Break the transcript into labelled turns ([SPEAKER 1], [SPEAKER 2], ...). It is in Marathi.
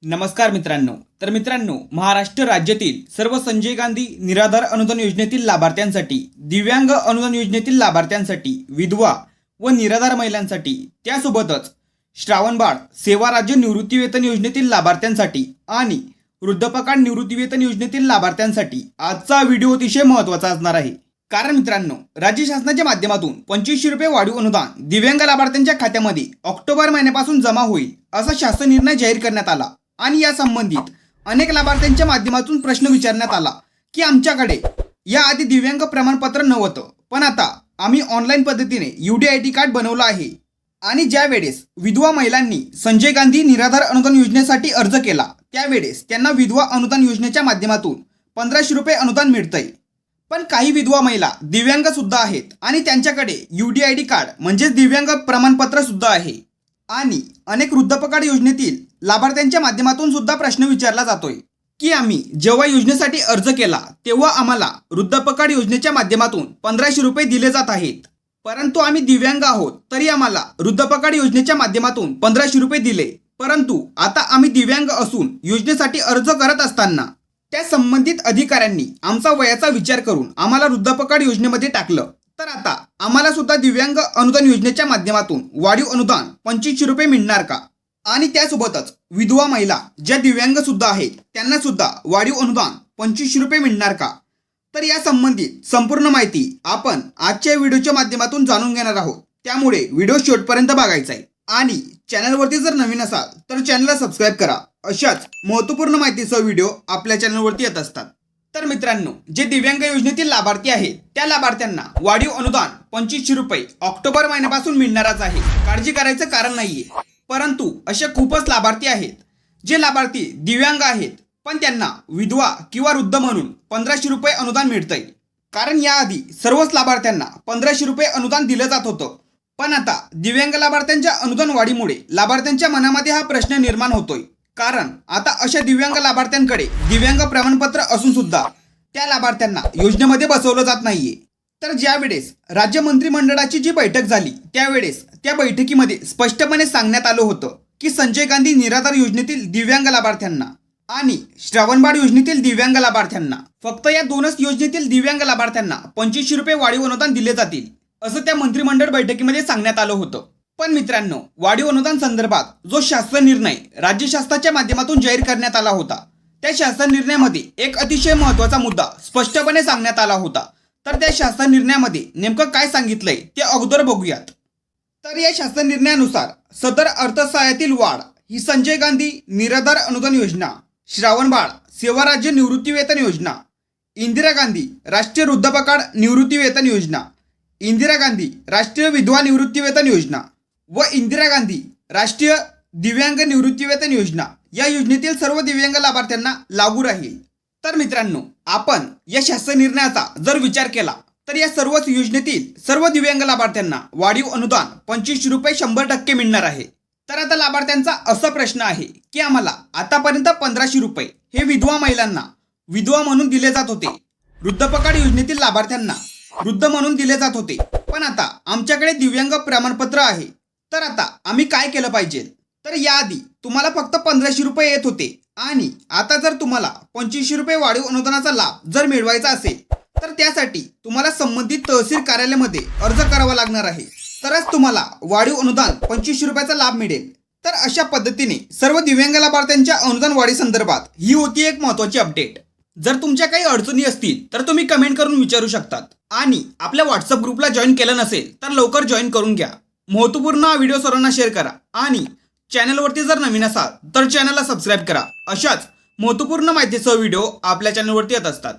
[SPEAKER 1] नमस्कार मित्रांनो. महाराष्ट्र राज्यातील सर्व संजय गांधी निराधार अनुदान योजनेतील लाभार्थ्यांसाठी, दिव्यांग अनुदान योजनेतील लाभार्थ्यांसाठी, विधवा व निराधार महिलांसाठी, त्यासोबतच श्रावणबाळ सेवा राज्य निवृत्तीवेतन योजनेतील लाभार्थ्यांसाठी आणि वृद्धपकाळ निवृत्तीवेतन योजनेतील लाभार्थ्यांसाठी आजचा व्हिडिओ अतिशय महत्त्वाचा असणार आहे. कारण मित्रांनो, राज्य शासनाच्या माध्यमातून 2500 रुपये वाढीव अनुदान दिव्यांग लाभार्थ्यांच्या खात्यामध्ये ऑक्टोबर महिन्यापासून जमा होईल असा शासन निर्णय जाहीर करण्यात आला आणि या संबंधित अनेक लाभार्थ्यांच्या माध्यमातून प्रश्न विचारण्यात आला की आमच्याकडे याआधी दिव्यांग प्रमाणपत्र नव्हतं, पण आता आम्ही ऑनलाईन पद्धतीने UDID कार्ड बनवलं आहे. आणि ज्या वेळेस विधवा महिलांनी संजय गांधी निराधार अनुदान योजनेसाठी अर्ज केला त्यावेळेस त्यांना विधवा अनुदान योजनेच्या माध्यमातून 1500 रुपये अनुदान मिळतंय. पण काही विधवा महिला दिव्यांग सुद्धा आहेत आणि त्यांच्याकडे UDID कार्ड म्हणजेच दिव्यांग प्रमाणपत्र सुद्धा आहे. आणि अनेक वृद्धपकाळ योजनेतील लाभार्थ्यांच्या माध्यमातून सुद्धा प्रश्न विचारला जातोय की आम्ही जेव्हा योजनेसाठी अर्ज केला तेव्हा आम्हाला वृद्धपकाळ योजनेच्या माध्यमातून 1500 रुपये दिले जात आहेत, परंतु आम्ही दिव्यांग आहोत तरी आम्हाला वृद्धपकाळ योजनेच्या माध्यमातून 1500 रुपये दिले, परंतु आता आम्ही दिव्यांग असून योजनेसाठी अर्ज करत असताना त्या संबंधित अधिकाऱ्यांनी आमचा वयाचा विचार करून आम्हाला वृद्धपकाळ योजनेमध्ये टाकलं, तर आता आम्हाला सुद्धा दिव्यांग अनुदान योजनेच्या माध्यमातून वाढीव अनुदान 2500 रुपये मिळणार का? आणि त्यासोबतच विधवा महिला ज्या दिव्यांग सुद्धा आहेत त्यांना सुद्धा वाढीव अनुदान 2500 रुपये मिळणार का? तर या संबंधित संपूर्ण माहिती आपण आजच्या व्हिडिओच्या माध्यमातून जाणून घेणार आहोत, त्यामुळे व्हिडिओ शेवटपर्यंत बघायचा आहे. आणि चॅनलवरती जर नवीन असाल तर चॅनलला सबस्क्राईब करा. अशाच महत्त्वपूर्ण माहितीसह व्हिडिओ आपल्या चॅनलवरती येत असतात. तर मित्रांनो, जे दिव्यांग योजनेतील लाभार्थी आहेत त्या लाभार्थ्यांना वाढीव अनुदान 2500 रुपये ऑक्टोबर महिन्यापासून मिळणारच आहे, काळजी करायचं कारण नाहीये. परंतु असे खूपच लाभार्थी आहेत जे लाभार्थी दिव्यांग आहेत पण त्यांना विधवा किंवा वृद्ध म्हणून 1500 रुपये अनुदान मिळतंय. कारण याआधी सर्वच लाभार्थ्यांना 1500 रुपये अनुदान दिलं जात होतं, पण आता दिव्यांग लाभार्थ्यांच्या अनुदान वाढीमुळे लाभार्थ्यांच्या मनामध्ये हा प्रश्न निर्माण होतोय. कारण आता अशा दिव्यांग लाभार्थ्यांकडे दिव्यांग प्रमाणपत्र असून सुद्धा त्या लाभार्थ्यांना योजनेमध्ये बसवलं जात नाहीये. तर ज्यावेळेस राज्य मंत्रिमंडळाची जी बैठक झाली त्यावेळेस त्या बैठकीमध्ये स्पष्टपणे सांगण्यात आलं होतं की संजय गांधी निराधार योजनेतील दिव्यांग लाभार्थ्यांना आणि श्रावणबाळ योजनेतील दिव्यांग लाभार्थ्यांना, फक्त या दोनच योजनेतील दिव्यांग लाभार्थ्यांना 2500 रुपये वाढीव अनुदान दिले जातील असं त्या मंत्रिमंडळ बैठकीमध्ये सांगण्यात आलं होतं. पण मित्रांनो, वाढीव अनुदान संदर्भात जो शासन निर्णय राज्य शासनाच्या माध्यमातून जाहीर करण्यात आला होता त्या शासन निर्णयामध्ये एक अतिशय महत्त्वाचा मुद्दा स्पष्टपणे सांगण्यात आला होता. तर त्या शासन निर्णयामध्ये नेमकं काय सांगितलंय ते अगोदर बघूयात. तर या शासन निर्णयानुसार सदर अर्थसहाय्यातील वाढ ही संजय गांधी निराधार अनुदान योजना, श्रावणबाळ सेवा राज्य निवृत्तीवेतन योजना, इंदिरा गांधी राष्ट्रीय वृद्धपकाळ निवृत्तीवेतन योजना, इंदिरा गांधी राष्ट्रीय विधवा निवृत्तीवेतन योजना व इंदिरा गांधी राष्ट्रीय दिव्यांग निवृत्तीवेतन योजना या योजनेतील सर्व दिव्यांग लाभार्थ्यांना लागू राहील. तर मित्रांनो, आपण या शासन निर्णयाचा जर विचार केला तर या सर्वच योजनेतील सर्व दिव्यांग लाभार्थ्यांना वाढीव अनुदान 2500 रुपये 100% मिळणार आहे. तर आता लाभार्थ्यांचा असा प्रश्न आहे की आम्हाला आतापर्यंत 1500 रुपये हे विधवा महिलांना विधवा म्हणून दिले जात होते, वृद्धपकाळ योजनेतील लाभार्थ्यांना वृद्ध म्हणून दिले जात होते, पण आता आमच्याकडे दिव्यांग प्रमाणपत्र आहे, तर आता आम्ही काय केलं पाहिजे? तर याआधी तुम्हाला फक्त 1500 रुपये येत होते आणि आता जर तुम्हाला 2500 रुपये वाढीव अनुदानाचा लाभ जर मिळवायचा असेल तर त्यासाठी तुम्हाला संबंधित तहसील कार्यालयामध्ये अर्ज करावा लागणार आहे, तरच तुम्हाला वाढीव अनुदान 2500 रुपयाचा लाभ मिळेल. तर अशा पद्धतीने सर्व दिव्यांग लाभार्थ्यांच्या अनुदान वाढी संदर्भात ही होती एक महत्त्वाची अपडेट. जर तुमच्या काही अडचणी असतील तर तुम्ही कमेंट करून विचारू शकतात. आणि आपल्या व्हॉट्सअप ग्रुपला जॉईन केलं नसेल तर लवकर जॉईन करून घ्या. महत्त्वपूर्ण हा व्हिडिओ सर्वांना शेअर करा आणि चॅनलवरती जर नवीन असाल तर चॅनलला सबस्क्राईब करा. अशाच महत्त्वपूर्ण माहितीसह व्हिडिओ आपल्या चॅनलवरती येत असतात.